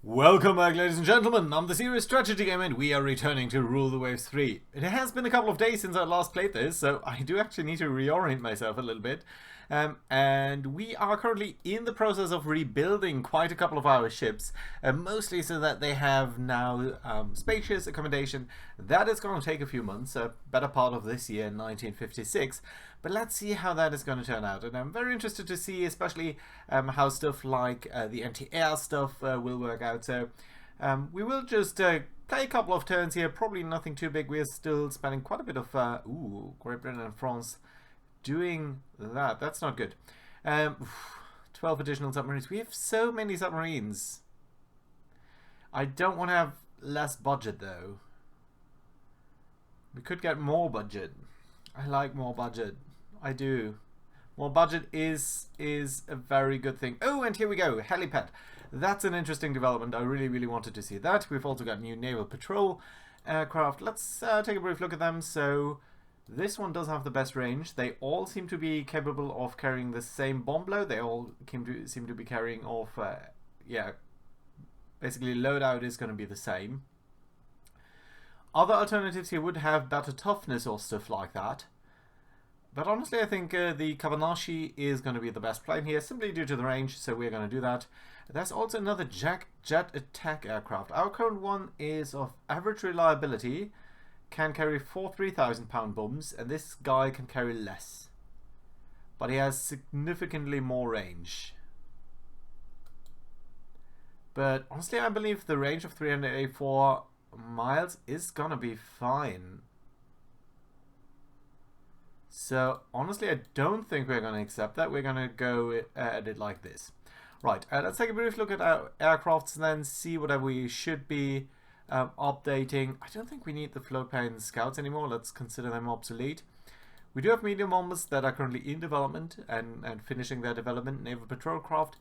Welcome back, ladies and gentlemen. I'm the Serious Strategy Game, and we are returning to Rule the Waves 3. It has been a couple of days since I last played this, so I do actually need to reorient myself a little bit. And we are currently in the process of rebuilding quite a couple of our ships, mostly so that they have now spacious accommodation. That is going to take a few months, a better part of this year, 1956. But let's see how that is going to turn out. And I'm very interested to see, especially how stuff like the anti-air stuff will work out. So we will just play a couple of turns here, probably nothing too big. We're still spending quite a bit of Great Britain and France doing that. That's not good. 12 additional submarines. We have so many submarines. I don't want to have less budget though. We could get more budget. I like more budget. I do. More budget is a very good thing. Oh, and here we go. Helipad. That's an interesting development. I really wanted to see that. We've also got new naval patrol aircraft. Let's take a brief look at them. So this one does have the best range. They all seem to be capable of carrying the same bomb load. They all seem to be carrying off, yeah, basically loadout is going to be the same. Other alternatives here would have better toughness or stuff like that. But honestly, I think the Kawanashi is going to be the best plane here, simply due to the range, so we're going to do that. There's also another jet attack aircraft. Our current one is of average reliability, can carry 4 3,000-pound bombs, and this guy can carry less. But he has significantly more range. But honestly, I believe the range of 384 miles is going to be fine. So, honestly, I don't think we're going to accept that. We're going to go at it like this. Right, let's take a brief look at our aircrafts and then see whatever we should be updating. I don't think we need the float plane scouts anymore. Let's consider them obsolete. We do have medium bombers that are currently in development and finishing their development. Naval patrol craft.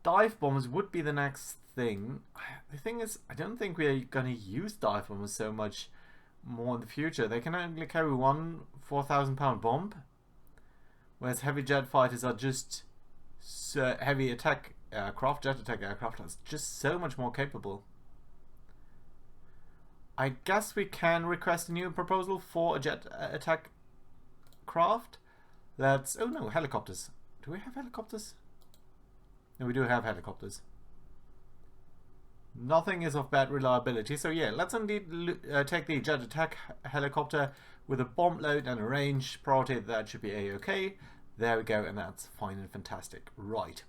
Dive bombers would be the next thing. The thing is, I don't think we're going to use dive bombers so much more in the future. They can only carry one 4,000-pound bomb, whereas heavy jet fighters are just heavy attack aircraft, jet attack aircraft that's just so much more capable. I guess we can request a new proposal for a jet attack craft. Let's... oh no, helicopters. Do we have helicopters? No, we do have helicopters. Nothing is of bad reliability, so yeah, let's indeed take the jet attack helicopter with a bomb load and a range priority. That should be a-okay. There we go, and that's fine and fantastic. Right.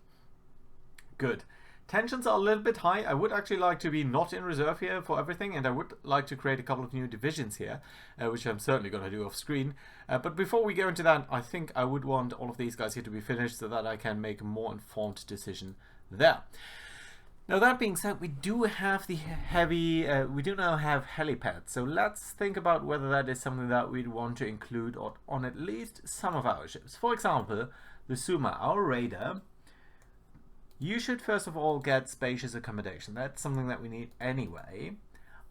Good. Tensions are a little bit high. I would actually like to be not in reserve here for everything, and I would like to create a couple of new divisions here, which I'm certainly going to do off screen. But before we go into that, I think I would want all of these guys here to be finished so that I can make a more informed decision there. Now that being said, we do have the heavy, we do now have helipads, so let's think about whether that is something that we'd want to include on at least some of our ships. For example, the Suma, our raider, you should first of all get spacious accommodation. That's something that we need anyway.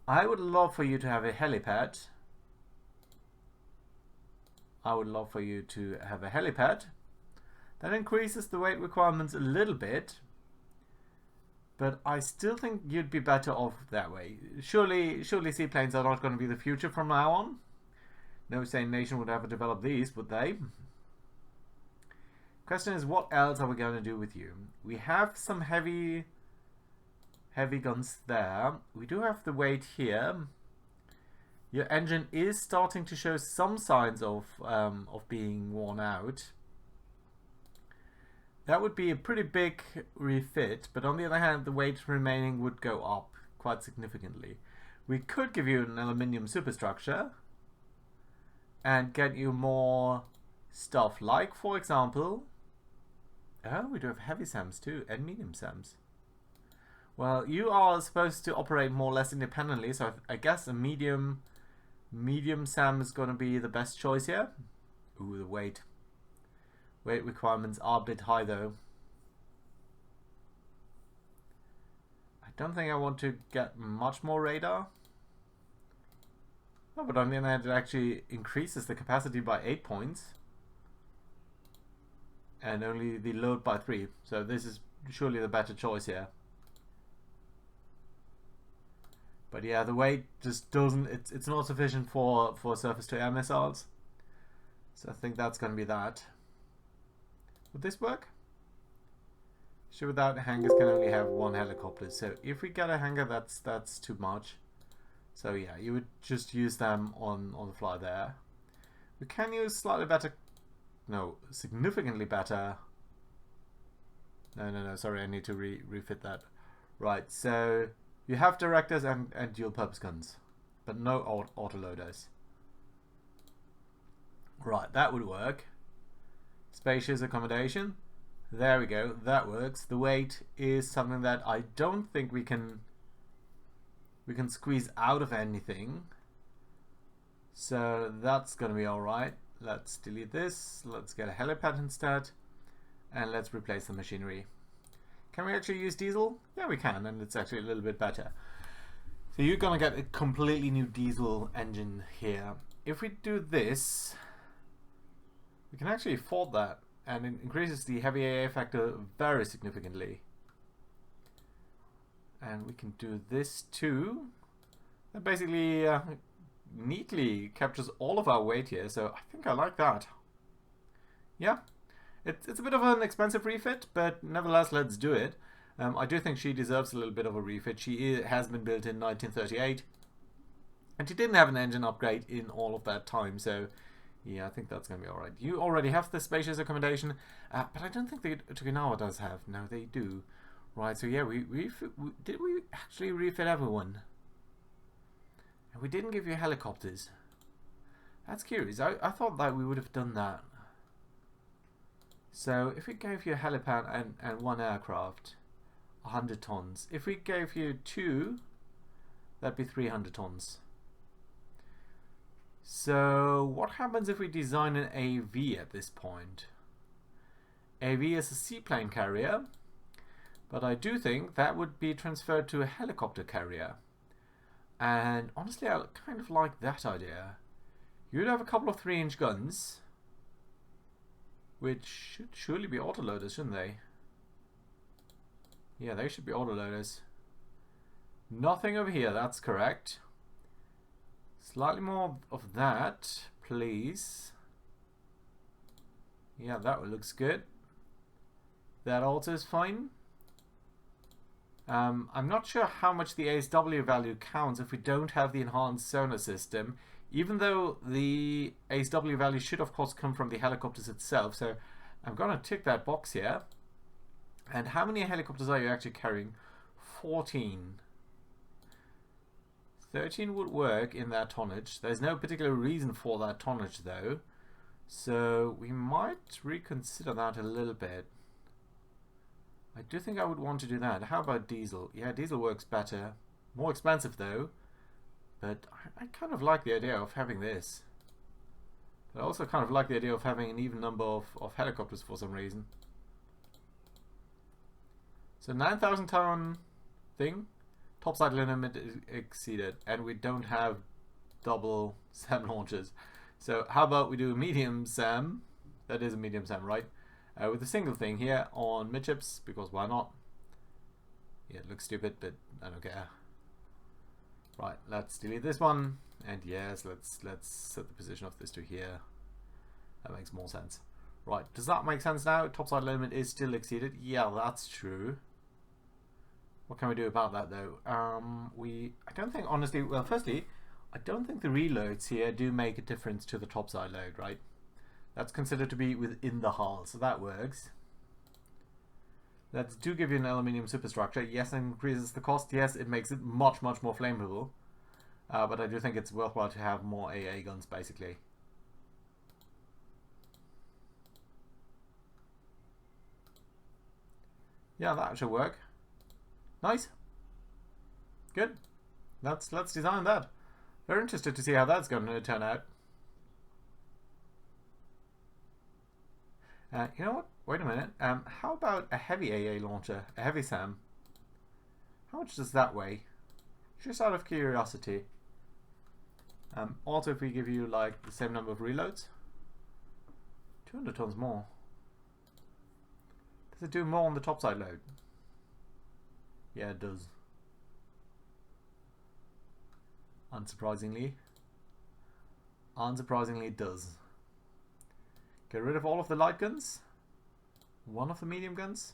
I would love for you to have a helipad. I would love for you to have a helipad. That increases the weight requirements a little bit. But I still think you'd be better off that way. Surely seaplanes are not going to be the future from now on. No sane nation would ever develop these, would they? Question is, what else are we going to do with you? We have some heavy guns there. We do have the weight here. Your engine is starting to show some signs of being worn out. That would be a pretty big refit, but on the other hand, the weight remaining would go up quite significantly. We could give you an aluminium superstructure and get you more stuff, like, for example... oh, we do have heavy SAMs too, and medium SAMs. Well, you are supposed to operate more or less independently, so I guess a medium SAM is going to be the best choice here. Ooh, the weight. Weight requirements are a bit high though. I don't think I want to get much more radar. Oh, but on the other hand, it actually increases the capacity by 8 points. And only the load by 3. So this is surely the better choice here. But yeah, the weight just doesn't. It's not sufficient for surface to air missiles. So I think that's going to be that. Would this work? Sure, without hangars can only have one helicopter. So if we get a hangar, that's too much. So yeah, you would just use them on the fly there. We can use slightly better, no, significantly better. No, sorry, I need to refit that. Right, so you have directors and dual purpose guns, but no autoloaders. Right, that would work. Spacious accommodation. There we go, that works. The weight is something that I don't think we can squeeze out of anything. So that's going to be alright. Let's delete this. Let's get a helipad instead. And let's replace the machinery. Can we actually use diesel? Yeah, we can, and it's actually a little bit better. So you're going to get a completely new diesel engine here. If we do this, we can actually afford that. And it increases the heavy AA factor very significantly. And we can do this too. That basically neatly captures all of our weight here, so I think I like that. Yeah, it's a bit of an expensive refit, but nevertheless, let's do it. I do think she deserves a little bit of a refit. She has been built in 1938, and she didn't have an engine upgrade in all of that time, so yeah, I think that's going to be alright. You already have the spacious accommodation, but I don't think Tokugawa does have. No, they do. Right, so yeah, did we actually refit everyone? And we didn't give you helicopters. That's curious. I thought that we would have done that. So if we gave you a helipad and one aircraft, 100 tons. If we gave you 2, that'd be 300 tons. So what happens if we design an AV at this point? AV is a seaplane carrier, but I do think that would be transferred to a helicopter carrier. And honestly, I kind of like that idea. You'd have a couple of 3-inch guns, which should surely be autoloaders, shouldn't they? Yeah, they should be autoloaders. Nothing over here, that's correct. Slightly more of that, please. Yeah, that looks good. That also is fine. I'm not sure how much the ASW value counts if we don't have the enhanced sonar system, even though the ASW value should of course come from the helicopters itself. So I'm going to tick that box here. And how many helicopters are you actually carrying? 14. 13 would work in that tonnage. There's no particular reason for that tonnage though, so we might reconsider that a little bit. I do think I would want to do that. How about diesel? Yeah, diesel works better. More expensive though, but I kind of like the idea of having this. But I also kind of like the idea of having an even number of helicopters for some reason. So 9,000 ton thing. Topside limit is exceeded, and we don't have double SAM launchers. So how about we do a medium SAM? That is a medium SAM, right? With a single thing here on midships, because why not? Yeah, it looks stupid, but I don't care. Right, let's delete this one, and yes, let's set the position of this to here. That makes more sense. Right, does that make sense now? Topside limit is still exceeded. Yeah, that's true. What can we do about that though? I don't think, honestly, well, firstly, I don't think the reloads here do make a difference to the topside load, right? That's considered to be within the hull, so that works. That do give you an aluminium superstructure. Yes, it increases the cost. Yes, it makes it much, much more flammable. But I do think it's worthwhile to have more AA guns, basically. Yeah, that should work. Nice. Good. Let's design that. Very interested to see how that's going to turn out. You know what? Wait a minute. How about a heavy AA launcher? A heavy SAM? How much does that weigh? Just out of curiosity. Also, if we give you like the same number of reloads, 200 tons more. Does it do more on the topside load? Yeah, it does. unsurprisingly. Unsurprisingly, it does. Get rid of all of the light guns. One of the medium guns.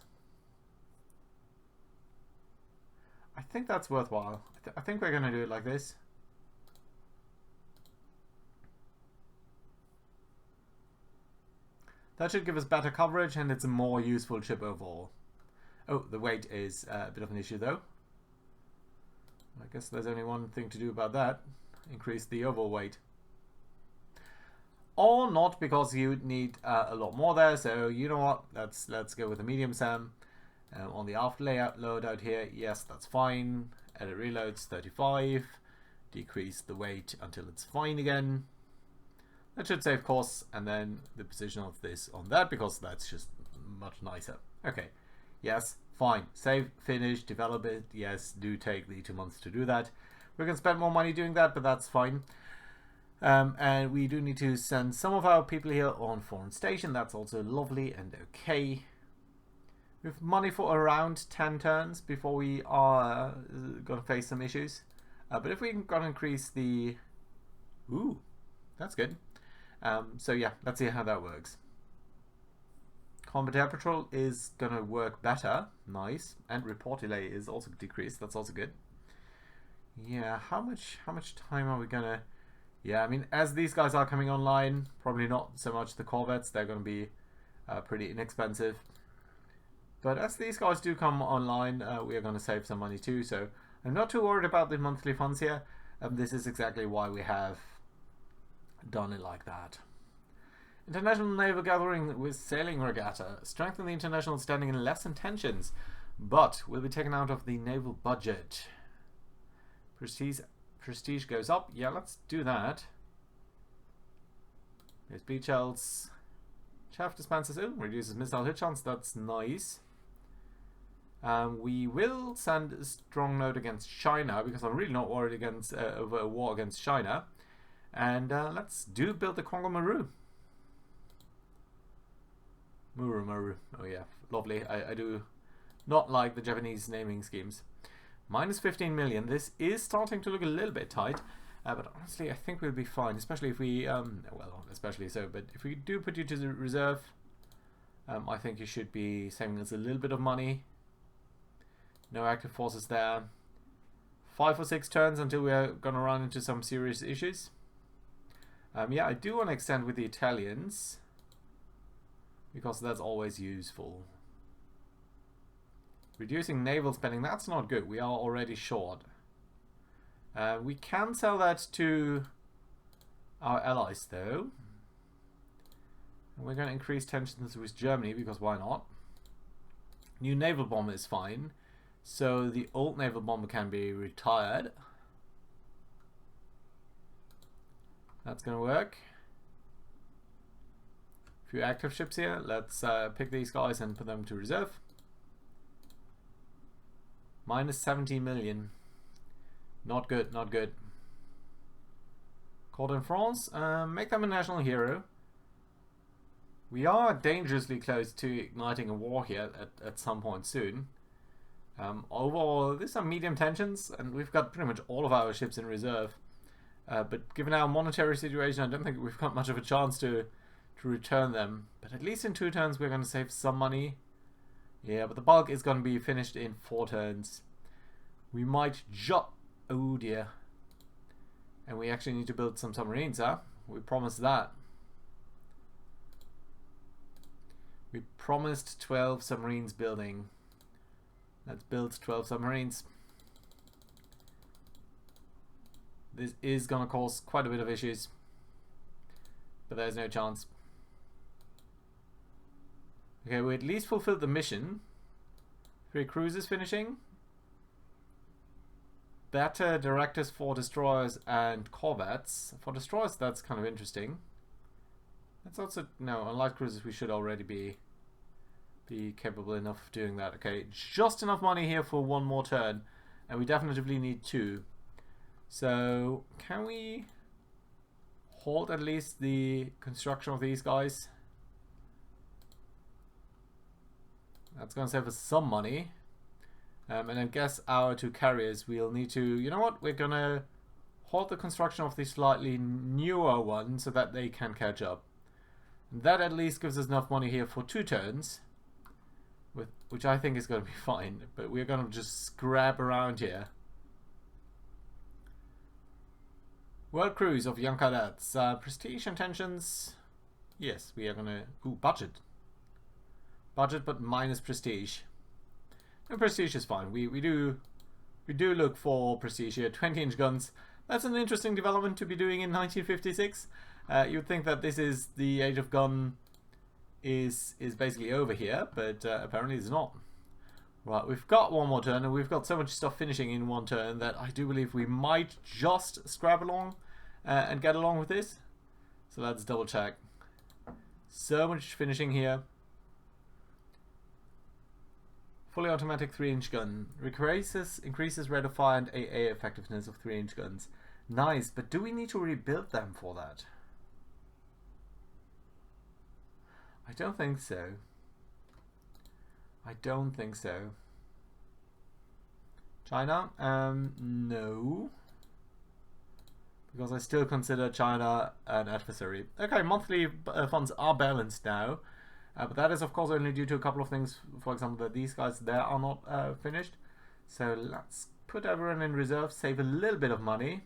I think that's worthwhile. I think we're going to do it like this. That should give us better coverage, and it's a more useful ship overall. Oh, the weight is a bit of an issue though. I guess there's only one thing to do about that. Increase the overall weight. Or not, because you need a lot more there. So you know what? Let's go with the medium SAM. On the after layout loadout here, yes, that's fine. Edit reloads 35. Decrease the weight until it's fine again. That should save costs, and then the position of this on that, because that's just much nicer. Okay, yes, fine. Save, finish, develop it. Yes, do take the 2 months to do that. We're going to spend more money doing that, but that's fine. And we do need to send some of our people here on foreign station. That's also lovely and okay. We have money for around 10 turns before we are going to face some issues. But if we can increase the... Ooh, that's good. So yeah, let's see how that works. Combat air patrol is gonna work better. Nice. And report delay is also decreased. That's also good. Yeah, how much time are we gonna... Yeah, I mean, as these guys are coming online, probably not so much the corvettes. They're gonna be pretty inexpensive. But as these guys do come online, we are gonna save some money too. So I'm not too worried about the monthly funds here. This is exactly why we have done it like that. International naval gathering with sailing regatta. Strengthen the international standing and lessen tensions, but will be taken out of the naval budget. Prestige goes up. Yeah, let's do that. There's beach shells. Chaff dispensers. Oh, reduces missile hit chance. That's nice. We will send a strong note against China, because I'm really not worried against over a war against China. And let's build the Congo Maru. Muru. Oh yeah, lovely. I do not like the Japanese naming schemes. Minus 15 million. This is starting to look a little bit tight. But honestly, I think we'll be fine. Especially if we, well, especially so. But if we do put you to the reserve, I think you should be saving us a little bit of money. No active forces there. 5 or 6 turns until we are going to run into some serious issues. Yeah, I do want to extend with the Italians, because that's always useful. Reducing naval spending, that's not good. We are already short. We can sell that to our allies, though. And we're going to increase tensions with Germany, because why not? New naval bomber is fine. So the old naval bomber can be retired. That's going to work. A few active ships here. Let's pick these guys and put them to reserve. Minus 70 million. Not good, not good. Court in France. Make them a national hero. We are dangerously close to igniting a war here at some point soon. Overall, these are medium tensions, and we've got pretty much all of our ships in reserve. But given our monetary situation, I don't think we've got much of a chance to return them. But at least in 2 turns we're going to save some money. Yeah, but the bulk is going to be finished in 4 turns. We might oh dear. And we actually need to build some submarines, huh? We promised that. We promised 12 submarines building. Let's build 12 submarines. This is going to cause quite a bit of issues, but there's no chance. Okay, we at least fulfilled the mission. 3 cruisers finishing. Better directors for destroyers and corvettes. For destroyers, that's kind of interesting. That's also... No, on light cruisers we should already be capable enough of doing that. Okay, just enough money here for 1 more turn, and we definitively need 2. So, can we halt at least the construction of these guys? That's going to save us some money. And I guess our 2 carriers, we'll need to... You know what? We're going to halt the construction of the slightly newer one so that they can catch up. And that at least gives us enough money here for 2 turns, which I think is going to be fine. But we're going to just scrap around here. World Cruise of Young Cadets. Prestige intentions. Yes, we are going to... Ooh, budget. Budget, but minus prestige. No, prestige is fine. We do look for prestige here. 20-inch guns. That's an interesting development to be doing in 1956. You'd think that this is the age of gun is basically over here, but apparently it's not. Right, we've got one more turn, and we've got so much stuff finishing in one turn that I do believe we might just scrap along and get along with this. So let's double check. So much finishing here. Fully automatic 3-inch gun. Increases rate of fire and AA effectiveness of 3-inch guns. Nice, but do we need to rebuild them for that? I don't think so. I don't think so. China? No. Because I still consider China an adversary. Okay, monthly funds are balanced now. But that is of course only due to a couple of things. For example, that these guys there are not finished. So let's put everyone in reserve, save a little bit of money.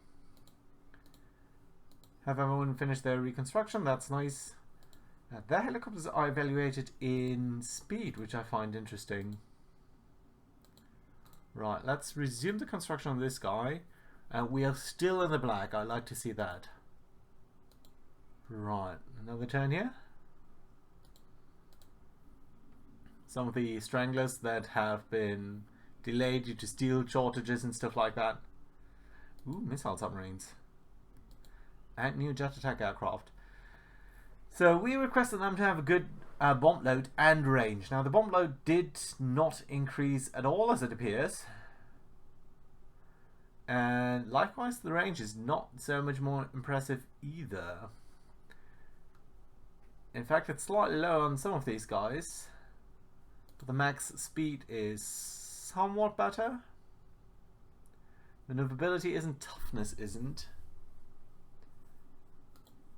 Have everyone finish their reconstruction, that's nice. Their helicopters are evaluated in speed, which I find interesting. Right, let's resume the construction on this guy. We are still in the black, I like to see that. Right, another turn here. Some of the stranglers that have been delayed due to steel shortages and stuff like that. Ooh, missile submarines. And new jet attack aircraft. So we requested them to have a good bomb load and range. Now the bomb load did not increase at all, as it appears. And likewise the range is not so much more impressive either. In fact, it's slightly low on some of these guys. But the max speed is somewhat better. Maneuverability isn't, toughness isn't.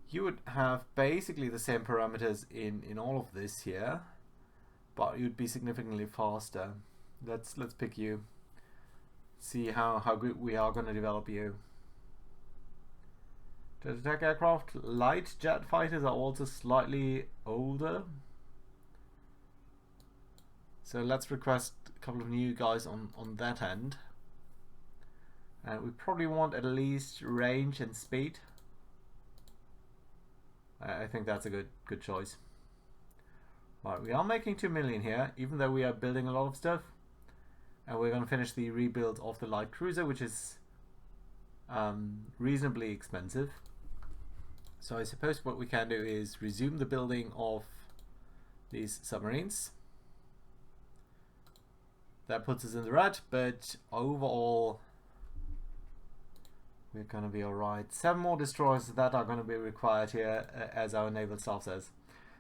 You would have basically the same parameters in all of this here, but you'd be significantly faster. Let's pick you. See how good we are going to develop you. Jet attack aircraft, light jet fighters are also slightly older. So let's request a couple of new guys on that end. We probably want at least range and speed. I think that's a good choice. Right, we are making 2 million here, even though we are building a lot of stuff. And we're going to finish the rebuild of the light cruiser, which is reasonably expensive. So I suppose what we can do is resume the building of these submarines. That puts us in the red, but overall we're going to be alright. 7 more destroyers that are going to be required here, as our naval staff says.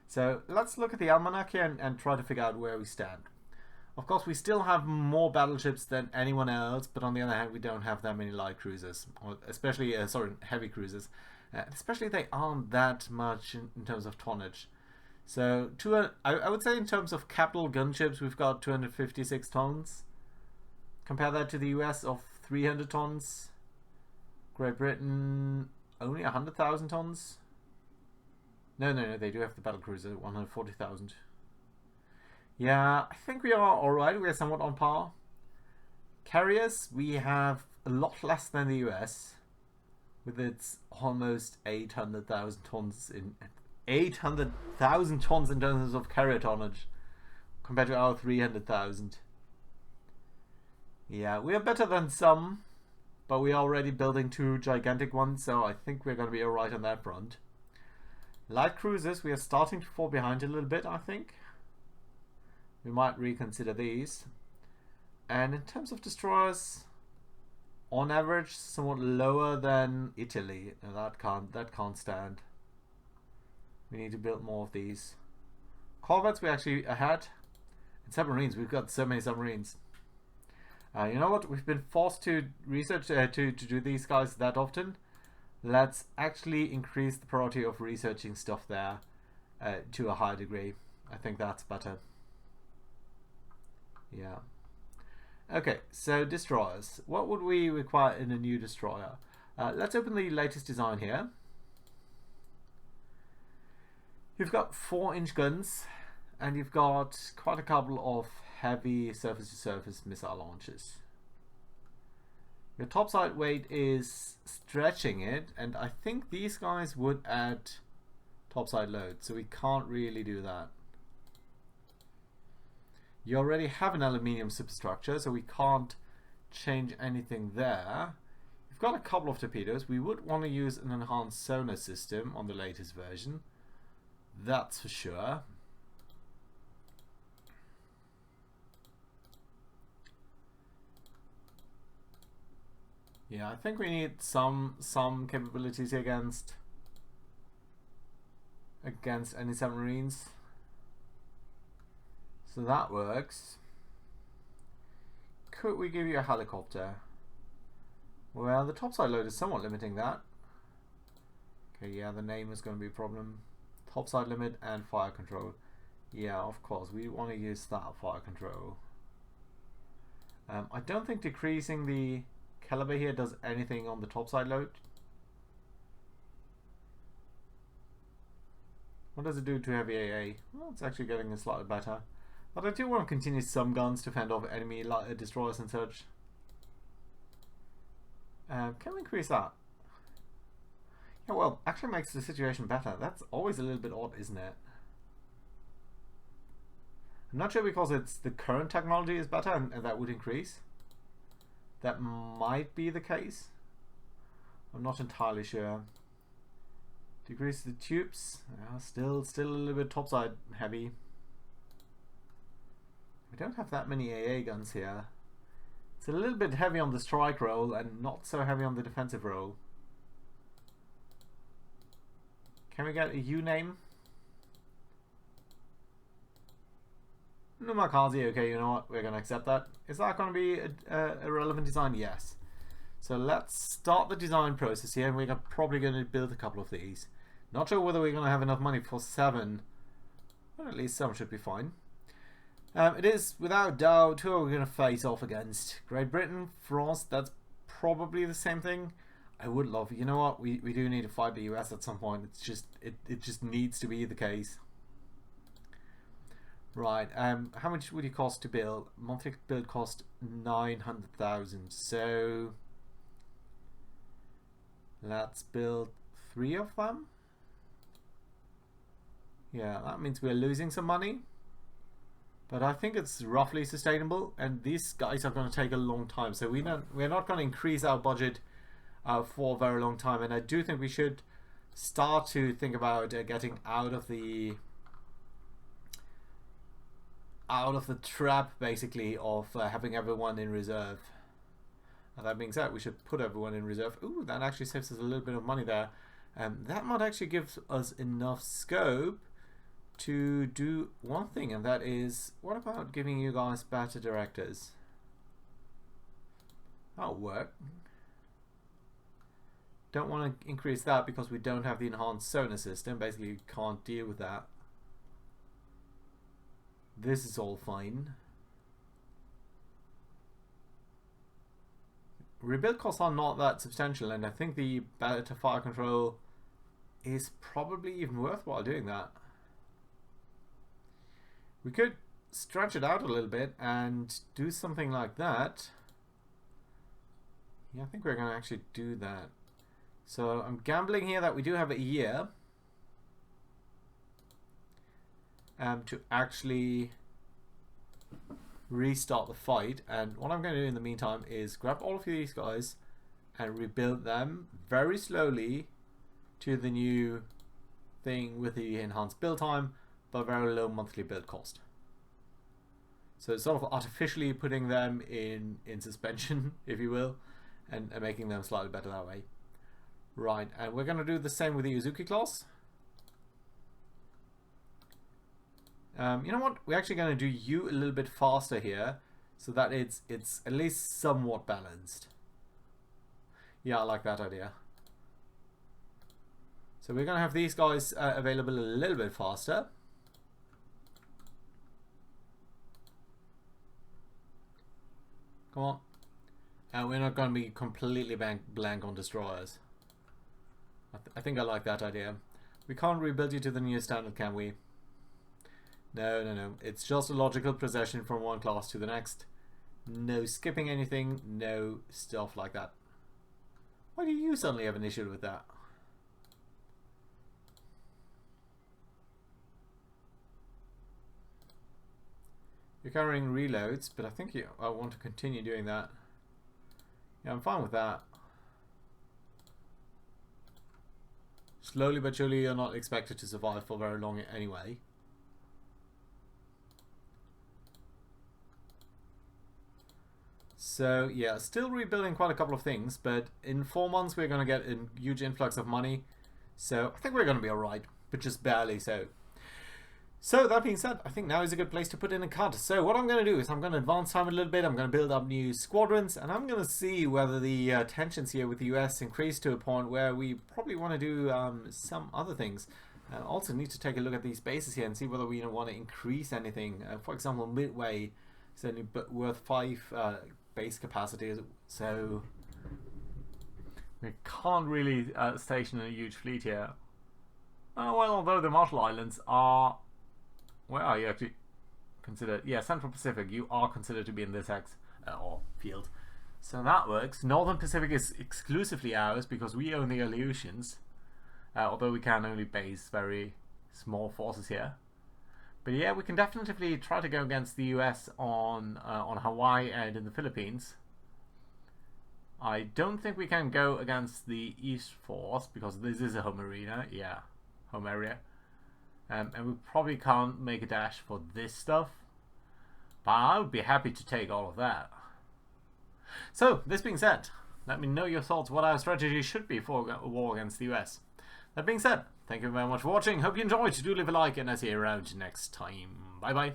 So let's look at the almanac here and try to figure out where we stand. Of course, we still have more battleships than anyone else, but on the other hand, we don't have that many light cruisers, or especially, heavy cruisers. Especially they aren't that much in terms of tonnage. So I would say in terms of capital gunships, we've got 256 tons. Compare that to the US of 300 tons. Great Britain, only 100,000 tons. No, they do have the battle cruiser, 140,000. Yeah, I think we are alright. We are somewhat on par. Carriers, we have a lot less than the US, with its almost 800,000 tons in 800,000 tons in terms of carrier tonnage, compared to our 300,000. Yeah, we are better than some, but we are already building 2 gigantic ones, so I think we're going to be alright on that front. Light cruisers, we are starting to fall behind a little bit, I think. We might reconsider these. And in terms of destroyers, on average, somewhat lower than Italy. Now that can't stand. We need to build more of these. Corvettes, we're actually ahead. And submarines, we've got so many submarines. You know what? We've been forced to research to do these guys that often. Let's actually increase the priority of researching stuff there to a higher degree. I think that's better. Yeah. Okay, so destroyers. What would we require in a new destroyer? Let's open the latest design here. You've got 4-inch guns, and you've got quite a couple of heavy surface-to-surface missile launchers. Your topside weight is stretching it, and I think these guys would add topside load, so we can't really do that. You already have an aluminium superstructure, so we can't change anything there. You've got a couple of torpedoes. We would want to use an enhanced sonar system on the latest version. That's for sure. Yeah, I think we need some capabilities against any submarines. So that works. Could we give you a helicopter? Well, the topside load is somewhat limiting that. Okay, yeah, the name is going to be a problem. Topside limit and fire control. Yeah, of course, we want to use that fire control. I don't think decreasing the caliber here does anything on the topside load. What does it do to heavy AA? Well, it's actually getting slightly better. But I do want to continue some guns to fend off enemy destroyers and such. Can we increase that? Yeah, well, actually makes the situation better. That's always a little bit odd, isn't it? I'm not sure because it's the current technology is better and that would increase. That might be the case. I'm not entirely sure. Decrease the tubes. Still a little bit topside heavy. We don't have that many AA guns here. It's a little bit heavy on the strike roll and not so heavy on the defensive roll. Can we get a U name? Numakazi, okay, you know what? We're going to accept that. Is that going to be a relevant design? Yes. So let's start the design process here, and we're probably going to build a couple of these. Not sure whether we're going to have enough money for 7, but at least some should be fine. It is, without doubt, who are we going to face off against? Great Britain, France, that's probably the same thing. I would love, you know what, we do need to fight the US at some point. It's just, it just needs to be the case. Right, how much would it cost to build? Monthly build cost 900,000. So let's build 3 of them. Yeah, that means we're losing some money. But I think it's roughly sustainable, and these guys are going to take a long time. So we're not going to increase our budget for a very long time. And I do think we should start to think about getting out of the trap, basically, of having everyone in reserve. And that being said, we should put everyone in reserve. Ooh, that actually saves us a little bit of money there. That might actually give us enough scope to do one thing, and that is, what about giving you guys better directors? That'll work. Don't want to increase that because we don't have the enhanced sonar system. Basically, you can't deal with that. This is all fine. Rebuild costs are not that substantial, and I think the better fire control is probably even worthwhile doing that. We could stretch it out a little bit and do something like that. Yeah, I think we're going to actually do that. So I'm gambling here that we do have a year to actually restart the fight. And what I'm going to do in the meantime is grab all of these guys and rebuild them very slowly to the new thing with the enhanced build time, but very low monthly build cost. So it's sort of artificially putting them in suspension, if you will, and making them slightly better that way. Right, and we're going to do the same with the Uzuki class. You know what? We're actually going to do you a little bit faster here, so that it's at least somewhat balanced. Yeah, I like that idea. So we're going to have these guys available a little bit faster. Come on. And we're not going to be completely blank on destroyers. I think I like that idea. We can't rebuild you to the new standard, can we? No, no, no. It's just a logical progression from one class to the next. No skipping anything, no stuff like that. Why do you suddenly have an issue with that? You're carrying reloads, but I think I want to continue doing that. Yeah, I'm fine with that. Slowly but surely, you're not expected to survive for very long anyway. So yeah, still rebuilding quite a couple of things, but in 4 months we're going to get a huge influx of money. So I think we're going to be alright, but just barely so. So that being said, I think now is a good place to put in a cut. So what I'm going to do is I'm going to advance time a little bit. I'm going to build up new squadrons, and I'm going to see whether the tensions here with the US increase to a point where we probably want to do some other things. Also need to take a look at these bases here and see whether we want to increase anything. For example, Midway is only worth 5 base capacity, so we can't really station a huge fleet here. Well, although the Marshall Islands are... Where are you actually considered? Yeah, Central Pacific. You are considered to be in this or field. So that works. Northern Pacific is exclusively ours because we own the Aleutians. Although we can only base very small forces here. But yeah, we can definitely try to go against the US on Hawaii and in the Philippines. I don't think we can go against the East Force because this is a home arena. Yeah, home area. And we probably can't make a dash for this stuff. But I would be happy to take all of that. So, this being said, let me know your thoughts what our strategy should be for a war against the US. That being said, thank you very much for watching. Hope you enjoyed. Do leave a like and I'll see you around next time. Bye bye.